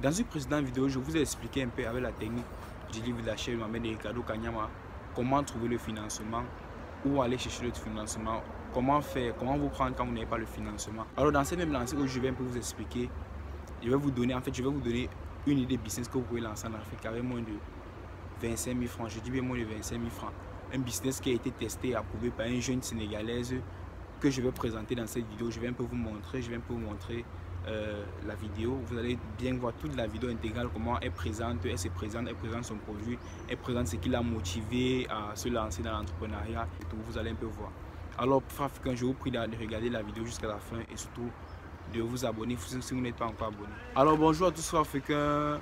Dans une précédente vidéo, je vous ai expliqué un peu avec la technique du livre d'achat de Mohamed Ricardo Kanyama comment trouver le financement, où aller chercher le financement, comment faire, comment vous prendre quand vous n'avez pas le financement. Alors dans cette même lancée où je vais un peu vous expliquer, je vais vous donner une idée de business que vous pouvez lancer en Afrique avec moins de 25 000 francs. Je dis bien moins de 25 000 francs. Un business qui a été testé et approuvé par une jeune sénégalaise que je vais présenter dans cette vidéo. Je vais un peu vous montrer, la vidéo. Vous allez bien voir toute la vidéo intégrale, comment elle se présente, elle présente son produit, elle présente ce qui l'a motivé à se lancer dans l'entrepreneuriat et tout. Vous allez un peu voir. Alors, frères africains, je vous prie de regarder la vidéo jusqu'à la fin et surtout de vous abonner si vous n'êtes pas encore abonné. Alors, bonjour à tous frères africains.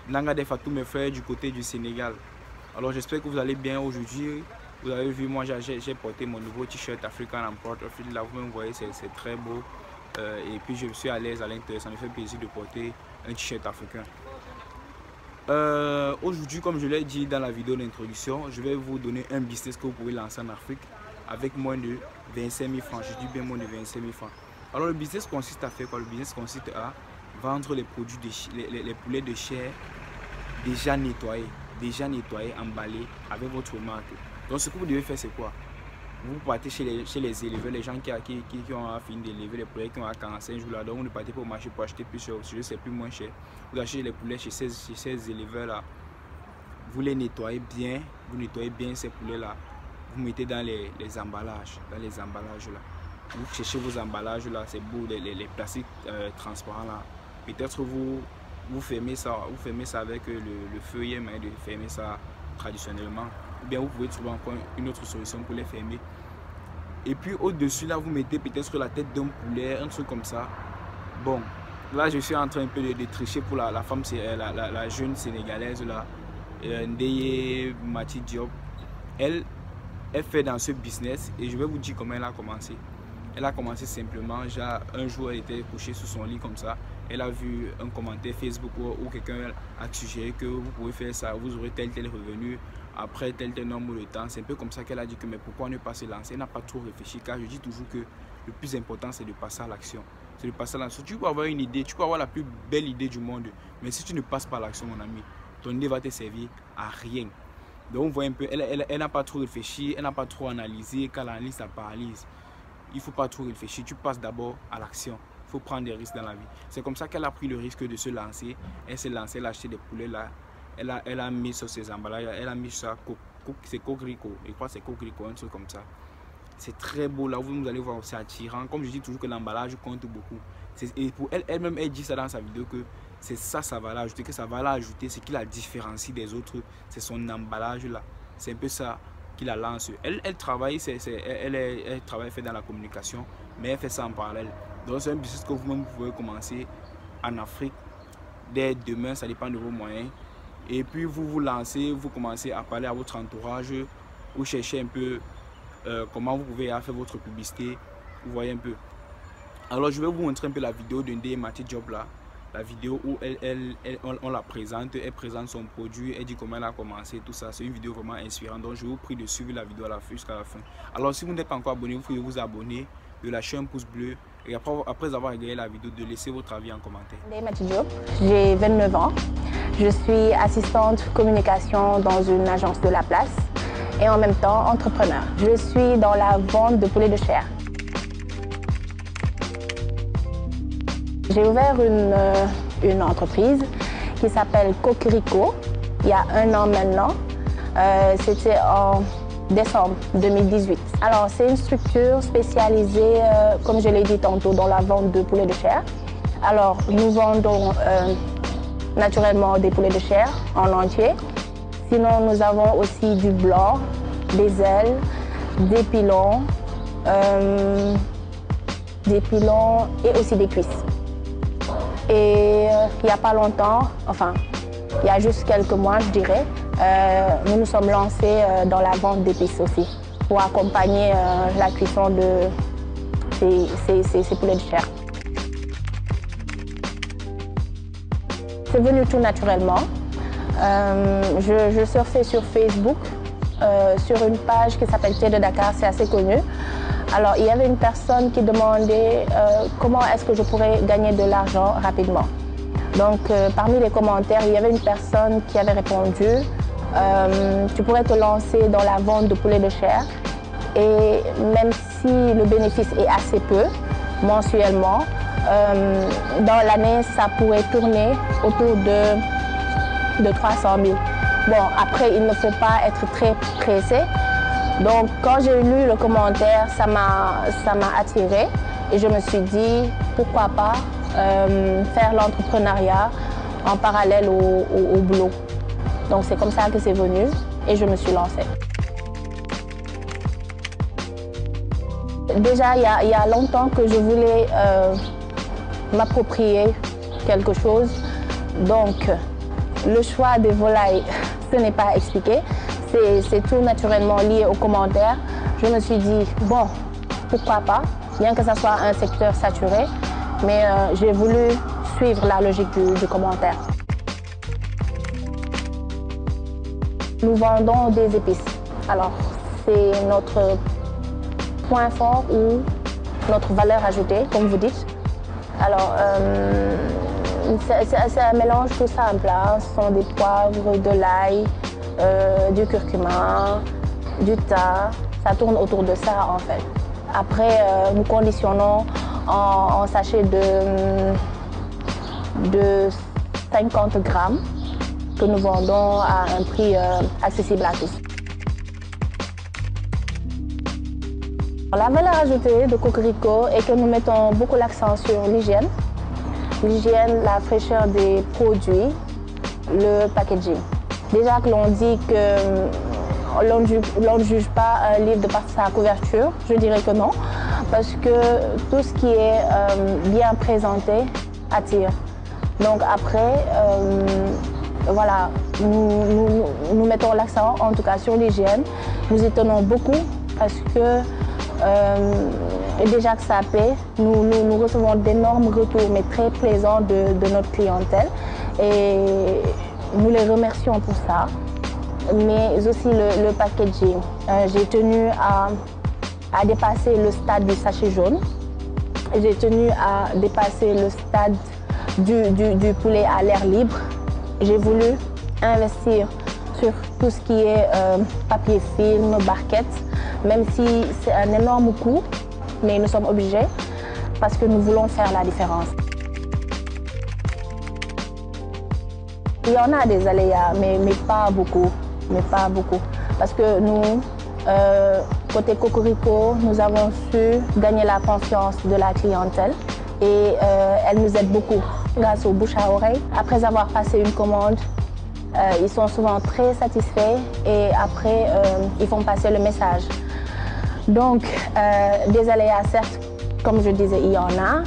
Nanga de Fatou, mes frères du côté du Sénégal. Alors, j'espère que vous allez bien aujourd'hui. Vous avez vu, moi j'ai porté mon nouveau t-shirt African Import. Là, vous me voyez, c'est très beau. Et puis je suis à l'aise à l'intérieur, ça me fait plaisir de porter un t-shirt africain. Aujourd'hui, comme je l'ai dit dans la vidéo d'introduction, je vais vous donner un business que vous pouvez lancer en Afrique avec moins de 25 000 francs. Je dis bien moins de 25 000 francs. Alors le business consiste à faire quoi? Le business consiste à vendre les produits, les poulets de chair déjà nettoyés, emballés avec votre marque. Donc ce que vous devez faire, c'est quoi? Vous partez chez les éleveurs, les gens qui ont fini d'élever les poulets, qui ont à 45 jours là, donc vous ne partez pas au marché pour acheter plus cher, c'est plus moins cher. Vous achetez les poulets chez ces éleveurs là, vous les nettoyez bien, ces poulets là, vous mettez dans les emballages, là. Vous cherchez vos emballages là, c'est beau, les plastiques transparents là. Peut-être vous fermez ça avec le feuillet, mais de fermer ça traditionnellement. Ou bien vous pouvez trouver encore une autre solution pour les fermer. Et puis au-dessus là, vous mettez peut-être la tête d'un poulet, un truc comme ça. Bon, là je suis en train un peu de tricher pour la femme, la jeune sénégalaise là, Ndeye Mati Diop. Elle fait dans ce business et je vais vous dire comment elle a commencé. Elle a commencé simplement, genre un jour elle était couchée sur son lit comme ça. Elle a vu un commentaire Facebook où quelqu'un a suggéré que vous pouvez faire ça, vous aurez tel revenu après tel nombre de temps. C'est un peu comme ça qu'elle a dit que mais pourquoi ne pas se lancer? Elle n'a pas trop réfléchi, car je dis toujours que le plus important c'est de passer à l'action. C'est de passer à l'action. Tu peux avoir une idée, tu peux avoir la plus belle idée du monde, mais si tu ne passes pas à l'action, mon ami, ton idée va te servir à rien. Donc vous voyez un peu, elle n'a pas trop réfléchi, elle n'a pas trop analysé, quand elle analyse, ça paralyse. Il ne faut pas trop réfléchir, tu passes d'abord à l'action. Il faut prendre des risques dans la vie. C'est comme ça qu'elle a pris le risque de se lancer. Elle s'est lancée, elle a acheté des poulets là. Elle a mis sur ses emballages, elle a mis ça, c'est Cocorico. Je crois que c'est Cocorico, un truc comme ça. C'est très beau là, vous allez voir, c'est attirant. Comme je dis toujours que l'emballage compte beaucoup. Et pour elle-même, elle dit ça dans sa vidéo que c'est ça sa valeur ajoutée, que sa valeur ajoutée, c'est qui la différencie des autres, c'est son emballage là. C'est un peu ça qui la lance. Elle travaille, elle travaille fait dans la communication, mais elle fait ça en parallèle. Donc c'est un business que vous-même pouvez commencer en Afrique dès demain, ça dépend de vos moyens. Et puis vous vous lancez, vous commencez à parler à votre entourage, vous cherchez un peu comment vous pouvez faire votre publicité, vous voyez un peu. Alors je vais vous montrer un peu la vidéo de Ndeye Mati Diop là. La vidéo où on la présente, elle présente son produit, elle dit comment elle a commencé, tout ça. C'est une vidéo vraiment inspirante, donc je vous prie de suivre la vidéo jusqu'à la fin. Alors si vous n'êtes pas encore abonné, vous pouvez vous abonner, de lâcher un pouce bleu et après avoir regardé la vidéo, de laisser votre avis en commentaire. Ndeye Mati Diop, j'ai 29 ans, je suis assistante communication dans une agence de la place et en même temps entrepreneur. Je suis dans la vente de poulets de chair. J'ai ouvert une entreprise qui s'appelle Cocorico il y a 1 an maintenant. C'était en décembre 2018. Alors c'est une structure spécialisée, comme je l'ai dit tantôt, dans la vente de poulets de chair. Alors nous vendons naturellement des poulets de chair en entier. Sinon nous avons aussi du blanc, des ailes, des pilons et aussi des cuisses. Et il n'y a pas longtemps, enfin, il y a juste quelques mois, je dirais, nous nous sommes lancés dans la vente d'épices aussi, pour accompagner la cuisson de ces poulets de chair. C'est venu tout naturellement. Je surfais sur Facebook, sur une page qui s'appelle Thé de Dakar, c'est assez connu. Alors, il y avait une personne qui demandait comment est-ce que je pourrais gagner de l'argent rapidement. Donc parmi les commentaires, il y avait une personne qui avait répondu tu pourrais te lancer dans la vente de poulet de chair et même si le bénéfice est assez peu mensuellement, dans l'année ça pourrait tourner autour de 300 000. Bon, après il ne faut pas être très pressé. Donc quand j'ai lu le commentaire, ça m'a attiré et je me suis dit pourquoi pas faire l'entrepreneuriat en parallèle au boulot. Donc c'est comme ça que c'est venu et je me suis lancée. Déjà, il y a longtemps que je voulais m'approprier quelque chose. Donc le choix des volailles, ce n'est pas expliqué. C'est tout naturellement lié aux commentaires. Je me suis dit, bon, pourquoi pas, bien que ça soit un secteur saturé, mais j'ai voulu suivre la logique du commentaire. Nous vendons des épices. Alors, c'est notre point fort ou notre valeur ajoutée, comme vous dites. Alors, c'est un mélange tout simple. Hein. Ce sont des poivres, de l'ail, du curcuma, du thym. Ça tourne autour de ça, en fait. Après, nous conditionnons en sachets de 50 grammes que nous vendons à un prix accessible à tous. La valeur ajoutée de Cocorico est que nous mettons beaucoup l'accent sur l'hygiène. L'hygiène, la fraîcheur des produits, le packaging. Déjà que l'on dit que l'on ne juge pas un livre de par sa couverture, je dirais que non, parce que tout ce qui est bien présenté attire. Donc après, voilà, nous mettons l'accent en tout cas sur l'hygiène. Nous y tenons beaucoup parce que déjà que ça paie, nous recevons d'énormes retours, mais très plaisants de notre clientèle. Et nous les remercions pour ça. Mais aussi le packaging. J'ai tenu à dépasser le stade du sachet jaune. J'ai tenu à dépasser le stade du poulet à l'air libre. J'ai voulu investir sur tout ce qui est papier film, barquette, même si c'est un énorme coût, mais nous sommes obligés parce que nous voulons faire la différence. Il y en a des aléas, mais pas beaucoup. Parce que nous, côté Cocorico, nous avons su gagner la confiance de la clientèle et elle nous aide beaucoup grâce au bouche à oreille. Après avoir passé une commande, ils sont souvent très satisfaits et après, ils font passer le message. Donc, des aléas, certes, comme je disais, il y en a.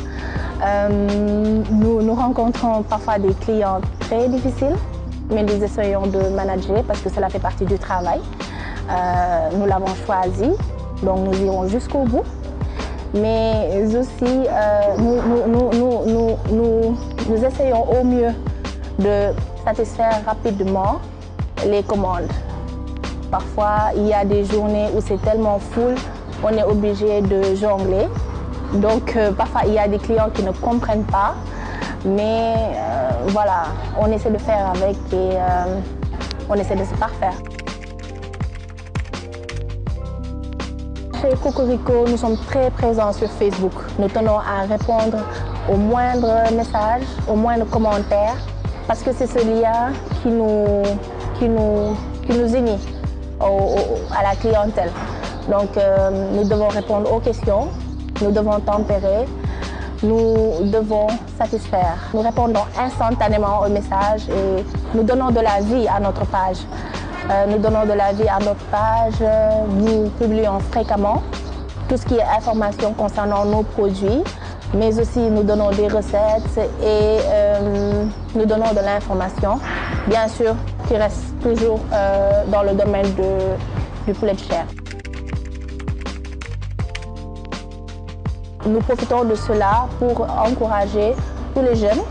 Nous rencontrons parfois des clients très difficiles, mais nous essayons de manager parce que cela fait partie du travail. Nous l'avons choisi, donc nous irons jusqu'au bout. Mais aussi, nous essayons au mieux de satisfaire rapidement les commandes. Parfois, il y a des journées où c'est tellement full, on est obligé de jongler. Donc, parfois, il y a des clients qui ne comprennent pas. Mais voilà, on essaie de faire avec et on essaie de se parfaire. Chez Cocorico, nous sommes très présents sur Facebook. Nous tenons à répondre aux moindres messages, aux moindres commentaires, parce que c'est ce lien qui nous unit à la clientèle. Donc nous devons répondre aux questions, nous devons tempérer, nous devons satisfaire. Nous répondons instantanément aux messages et nous donnons de la vie à notre page. Nous publions fréquemment tout ce qui est information concernant nos produits, mais aussi nous donnons des recettes et nous donnons de l'information, bien sûr, qui reste toujours dans le domaine du poulet de chair. Nous profitons de cela pour encourager tous les jeunes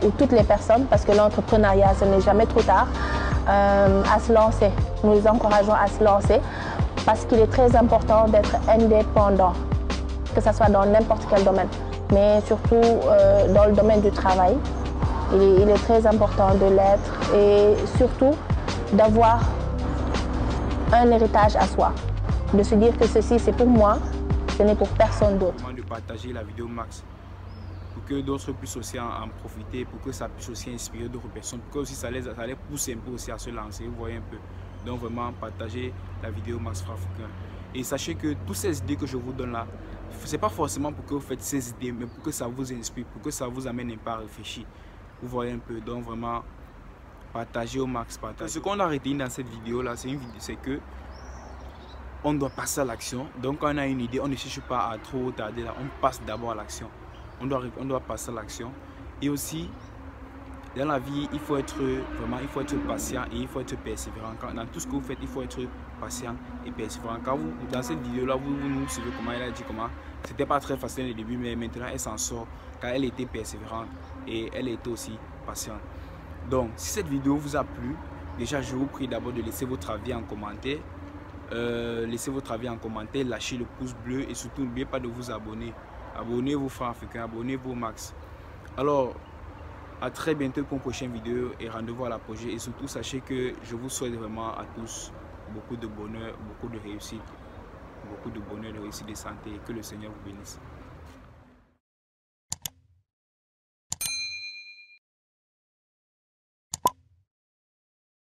ou toutes les personnes, parce que l'entrepreneuriat, ce n'est jamais trop tard, à se lancer. Nous les encourageons à se lancer parce qu'il est très important d'être indépendant, que ce soit dans n'importe quel domaine. mais surtout dans le domaine du travail. Il est très important de l'être et surtout d'avoir un héritage à soi. De se dire que ceci c'est pour moi, ce n'est pour personne d'autre. De partager la vidéo max pour que d'autres puissent aussi en profiter, pour que ça puisse aussi inspirer d'autres personnes, pour que aussi ça les pousse un peu aussi à se lancer, vous voyez un peu. Donc vraiment partager la vidéo max Fra-Africain. Et sachez que toutes ces idées que je vous donne là, c'est pas forcément pour que vous faites ces idées, mais pour que ça vous inspire, pour que ça vous amène un peu à réfléchir. Vous voyez un peu, donc vraiment partager au max, partager. Ce qu'on a retenu dans cette vidéo là, c'est que on doit passer à l'action. Donc quand on a une idée, on ne cherche pas à trop tarder là, on passe d'abord à l'action. On doit passer à l'action. Et aussi, dans la vie, il faut être patient et il faut être persévérant. Dans tout ce que vous faites, il faut être patient et persévérant. Quand vous, dans cette vidéo-là, vous nous suivez comment elle a dit comment c'était pas très facile au début, mais maintenant elle s'en sort car elle était persévérante et elle était aussi patiente. Donc, si cette vidéo vous a plu, déjà je vous prie d'abord de laisser votre avis en commentaire. Laissez votre avis en commentaire, lâchez le pouce bleu et surtout n'oubliez pas de vous abonner. Abonnez-vous Fra-Africain, abonnez-vous Max. Alors, à très bientôt pour une prochaine vidéo et rendez-vous à la prochaine. Et surtout, sachez que je vous souhaite vraiment à tous beaucoup de bonheur, beaucoup de réussite, de santé et que le Seigneur vous bénisse.